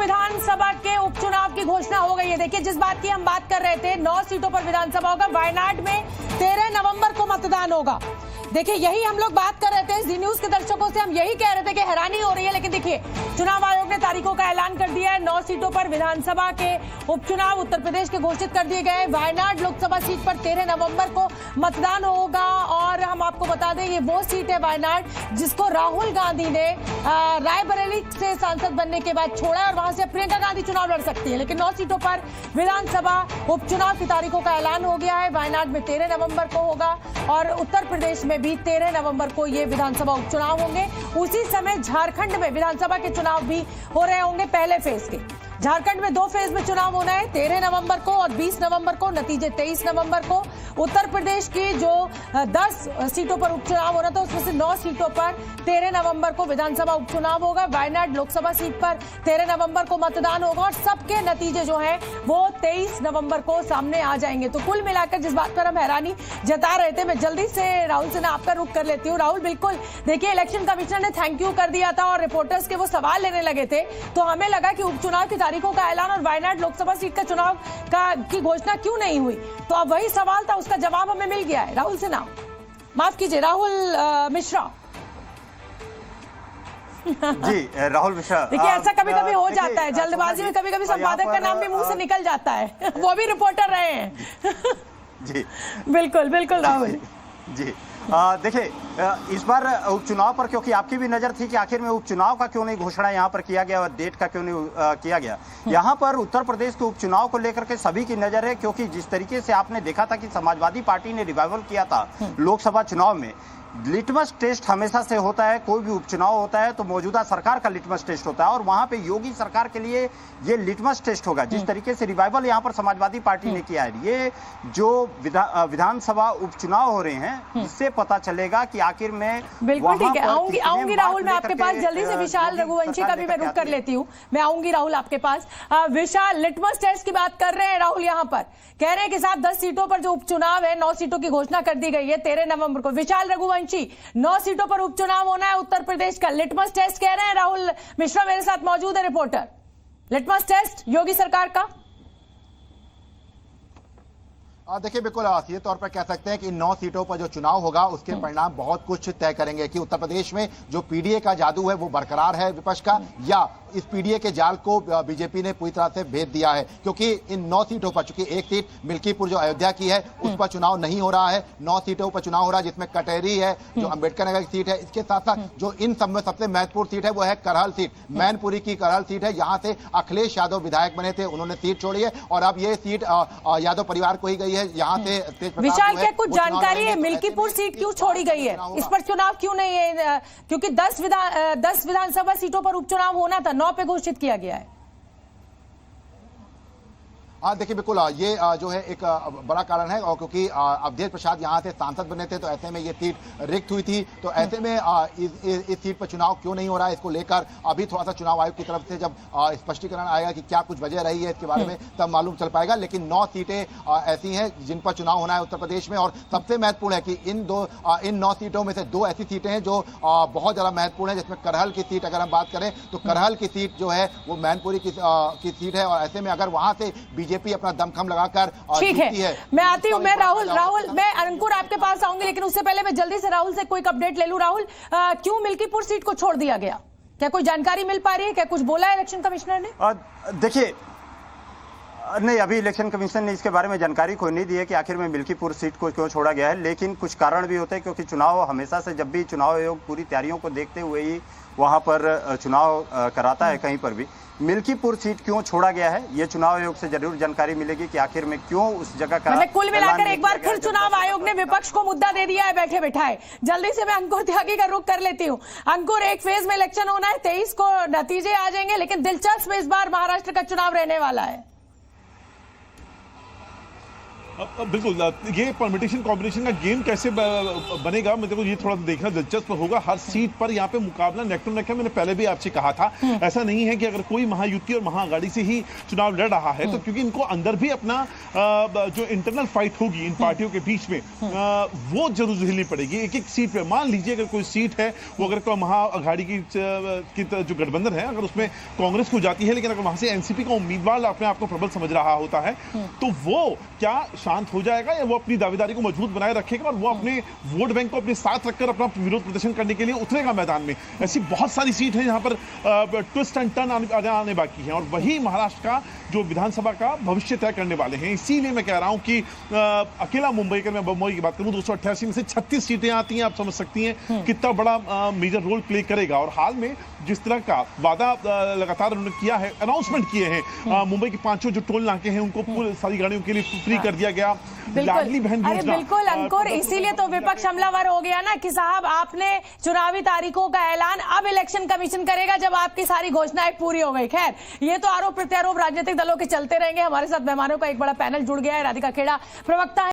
विधानसभा के उपचुनाव की घोषणा हो गई है। देखिए, जिस बात की हम बात कर रहे थे, 9 सीटों पर विधानसभा होगा। वायनाड में 13 नवंबर को मतदान होगा। देखिए, यही हम लोग बात कर रहे थे, जी न्यूज के दर्शकों से हम यही कह रहे थे कि हैरानी हो रही है, लेकिन देखिए चुनाव आयोग ने तारीखों का ऐलान कर दिया है। 9 सीटों पर विधानसभा के उपचुनाव उत्तर प्रदेश के घोषित कर दिए गए। वायनाड लोकसभा सीट पर 13 नवंबर को मतदान होगा। और हम आपको बता दें, ये वो सीट है वायनाड जिसको राहुल गांधी ने रायबरेली से सांसद बनने के बाद छोड़ा और वहां से प्रियंका गांधी चुनाव लड़ सकती है। लेकिन 9 सीटों पर विधानसभा उपचुनाव की तारीखों का ऐलान हो गया है। वायनाड में 13 नवंबर को होगा और उत्तर प्रदेश में भी 13 नवंबर को ये विधानसभा उपचुनाव होंगे। उसी समय झारखंड में विधानसभा के चुनाव भी हो रहे होंगे पहले फेज के। झारखंड में 2 फेज में चुनाव होना है, 13 नवंबर को और 20 नवंबर को, नतीजे 23 नवंबर को। उत्तर प्रदेश की जो 10 सीटों पर उपचुनाव होना था, उसमें से 9 सीटों पर 13 नवंबर को विधानसभा उपचुनाव होगा। वायनाड लोकसभा सीट पर 13 नवंबर को मतदान होगा और सबके नतीजे जो हैं वो 23 नवंबर को सामने आ जाएंगे। तो कुल मिलाकर जिस बात पर हम हैरानी जता रहे थे, मैं जल्दी से राहुल सिन्हा आपका रुख कर लेती हूँ। राहुल, बिल्कुल देखिए, इलेक्शन कमिश्नर ने थैंक यू कर दिया था और रिपोर्टर्स के वो सवाल लेने लगे थे, तो हमें लगा कि उपचुनाव की तारीखों का ऐलान और वायनाड लोकसभा सीट का चुनाव की घोषणा क्यों नहीं हुई। तो अब वही सवाल था, उसका जवाब हमें मिल गया है। राहुल सिन्हा, माफ कीजिए, राहुल मिश्रा। जी, राहुल मिश्रा। देखिए, ऐसा कभी कभी हो जाता है, जल्दबाजी में कभी कभी संपादक का नाम भी मुंह से निकल जाता है। वो भी रिपोर्टर रहे हैं। जी बिल्कुल बिल्कुल राहुल जी। देखिए, इस बार उपचुनाव पर क्योंकि आपकी भी नजर थी कि आखिर में उपचुनाव का क्यों नहीं घोषणा यहाँ पर किया गया और डेट का क्यों नहीं किया गया। यहाँ पर उत्तर प्रदेश के उपचुनाव को लेकर के सभी की नजर है, क्योंकि जिस तरीके से आपने देखा था कि समाजवादी पार्टी ने रिवाइवल किया था लोकसभा चुनाव में। लिटमस टेस्ट हमेशा से होता है, कोई भी उपचुनाव होता है तो मौजूदा सरकार का लिटमस टेस्ट होता है और वहां पे योगी सरकार के लिए ये लिटमस टेस्ट होगा। जिस तरीके से रिवाइवल यहाँ पर समाजवादी पार्टी ने किया है, ये जो विधानसभा उपचुनाव हो रहे हैं, इससे पता चलेगा कि आखिर में। बिल्कुल ठीक है, आऊंगी राहुल, मैं आपके पास जल्दी से। विशाल रघुवंशी का भी मैं रुख कर लेती हूँ, मैं आऊंगी राहुल आपके पास। विशाल, लिटमस टेस्ट की बात कर रहे हैं राहुल, यहाँ पर कह रहे हैं कि साहब 10 सीटों पर जो उपचुनाव है, 9 सीटों की घोषणा कर दी गई है 13 नवंबर को। विशाल रघुवंशी, 9 सीटों पर उपचुनाव होना है उत्तर प्रदेश का, लिटमस टेस्ट कह रहे हैं। राहुल मिश्रा मेरे साथ मौजूद है, रिपोर्टर। लिटमस टेस्ट योगी सरकार का। देखिए, बिल्कुल सीधे तौर पर कह सकते हैं कि इन 9 सीटों पर जो चुनाव होगा उसके परिणाम बहुत कुछ तय करेंगे कि उत्तर प्रदेश में जो पीडीए का जादू है वो बरकरार है विपक्ष का, या इस पीडीए के जाल को बीजेपी ने पूरी तरह से भेद दिया है। क्योंकि इन 9 सीटों पर, चूंकि एक सीट मिल्कीपुर जो अयोध्या की है उस पर चुनाव नहीं हो रहा है, 9 सीटों पर चुनाव हो रहा है, जिसमें कटेरी है जो अंबेडकर नगर की सीट है। इसके साथ साथ जो इन सब में सबसे महत्वपूर्ण सीट है वो है करहल सीट, मैनपुरी की करहल सीट है। यहाँ से अखिलेश यादव विधायक बने थे, उन्होंने सीट छोड़ी है और अब ये सीट यादव परिवार को ही गई है। यहाँ से विशाल, क्या कुछ जानकारी है मिल्कीपुर सीट क्यों छोड़ी गई है, इस पर चुनाव क्यों नहीं है? क्योंकि 10 विधानसभा सीटों पर उपचुनाव होना था, 9 पे घोषित किया गया है। देखिए, बिल्कुल ये जो है एक बड़ा कारण है, और क्योंकि अवधेश प्रसाद यहाँ से सांसद बने थे तो ऐसे में ये सीट रिक्त हुई थी। तो ऐसे में इस सीट पर चुनाव क्यों नहीं हो रहा है, इसको लेकर अभी थोड़ा सा चुनाव आयोग की तरफ से जब स्पष्टीकरण आएगा कि क्या कुछ वजह रही है इसके बारे में, तब मालूम चल पाएगा। लेकिन 9 सीटें ऐसी हैं जिन पर चुनाव होना है उत्तर प्रदेश में, और सबसे महत्वपूर्ण है कि इन 9 सीटों में से 2 ऐसी सीटें हैं जो बहुत ज्यादा महत्वपूर्ण है, जिसमें करहल की सीट अगर हम बात करें तो करहल की सीट जो है वो मैनपुरी की सीट है। और ऐसे में अगर वहां से बीजेपी अपना दमखम लगाकर ठीक है, मैं आती हूं। मैं राहुल मैं अंकुर आपके पास आऊंगी, लेकिन उससे पहले मैं जल्दी से राहुल से क्विक अपडेट ले लूं। राहुल, क्यों मिल्कीपुर सीट को छोड़ दिया गया? क्या कोई जानकारी मिल पा रही है? क्या कुछ बोला है इलेक्शन कमिश्नर ने? देखिए, नहीं, अभी इलेक्शन कमीशन ने इसके बारे में जानकारी कोई नहीं दी है कि आखिर में मिल्कीपुर सीट को क्यों छोड़ा गया है, लेकिन कुछ कारण भी होते हैं। क्योंकि चुनाव हमेशा से, जब भी चुनाव आयोग पूरी तैयारियों को देखते हुए ही वहां पर चुनाव कराता है, कहीं पर भी मिल्कीपुर सीट क्यों छोड़ा गया है, ये चुनाव आयोग से जरूर जानकारी मिलेगी कि आखिर में क्यों उस जगह का। कुल मिलाकर एक बार फिर चुनाव आयोग ने विपक्ष को मुद्दा दे दिया है बैठे बैठाए। जल्दी से मैं अंकुर त्यागी का रुख कर लेती हूँ। अंकुर, एक फेज में इलेक्शन होना है, 23 को नतीजे आ जाएंगे, लेकिन दिलचस्प इस बार महाराष्ट्र का चुनाव रहने वाला है। बिल्कुल, ये परमिटेशन कॉम्बिनेशन का गेम कैसे बनेगा, मेरे को ये थोड़ा सा देखना दिलचस्प होगा। हर सीट पर यहाँ पे मुकाबला नेक टू नेक है। मैंने पहले भी आपसे कहा था, ऐसा नहीं है कि अगर कोई महायुति और महाअघाड़ी से ही चुनाव लड़ रहा है तो क्योंकि इनको अंदर भी अपना जो इंटरनल फाइट होगी इन पार्टियों के बीच में, वो जरूर झेलनी पड़ेगी। एक एक सीट पे मान लीजिए अगर कोई सीट है वो अगर कोई महाअघाड़ी की जो गठबंधन है, अगर उसमें कांग्रेस को जाती है, लेकिन अगर वहां से एनसीपी का उम्मीदवार अपने आप को प्रबल समझ रहा होता है तो वो क्या शांत हो जाएगा या वो अपनी दावेदारी को मजबूत बनाए रखेगा और वो अपने वोट बैंक को अपने साथ रखकर अपना विरोध प्रदर्शन करने के लिए उतरेगा मैदान में। ऐसी बहुत सारी सीट है जहां पर ट्विस्ट एंड टर्न आने बाकी है और वही महाराष्ट्र का जो विधानसभा का भविष्य तय करने वाले हैं। इसीलिए मैं कह रहा हूं कि अकेला मुंबई, अगर मैं मुंबई की बात करूं, 288 में से 36 सीटें आती हैं। आप समझ सकती हैं कितना बड़ा मेजर रोल प्ले करेगा। और हाल में जिस तरह का वादा लगातार उन्होंने किया है, अनाउंसमेंट किए हैं, मुंबई के 5 जो टोल नाके हैं उनको सारी गाड़ियों के लिए फ्री कर दिया गया। लाडली बहन योजना, बिल्कुल अंकुर, इसीलिए तो विपक्ष हमलावर हो गया ना कि साहब आपने चुनावी तारीखों का ऐलान अब इलेक्शन कमीशन करेगा जब आपकी सारी घोषणाएं पूरी हो गई। खैर, ये तो आरोप प्रत्यारोप राजनीतिक दलों के चलते रहेंगे। हमारे साथ मेहमानों का एक बड़ा पैनल जुड़ गया है। राधिका खेड़ा प्रवक्ता है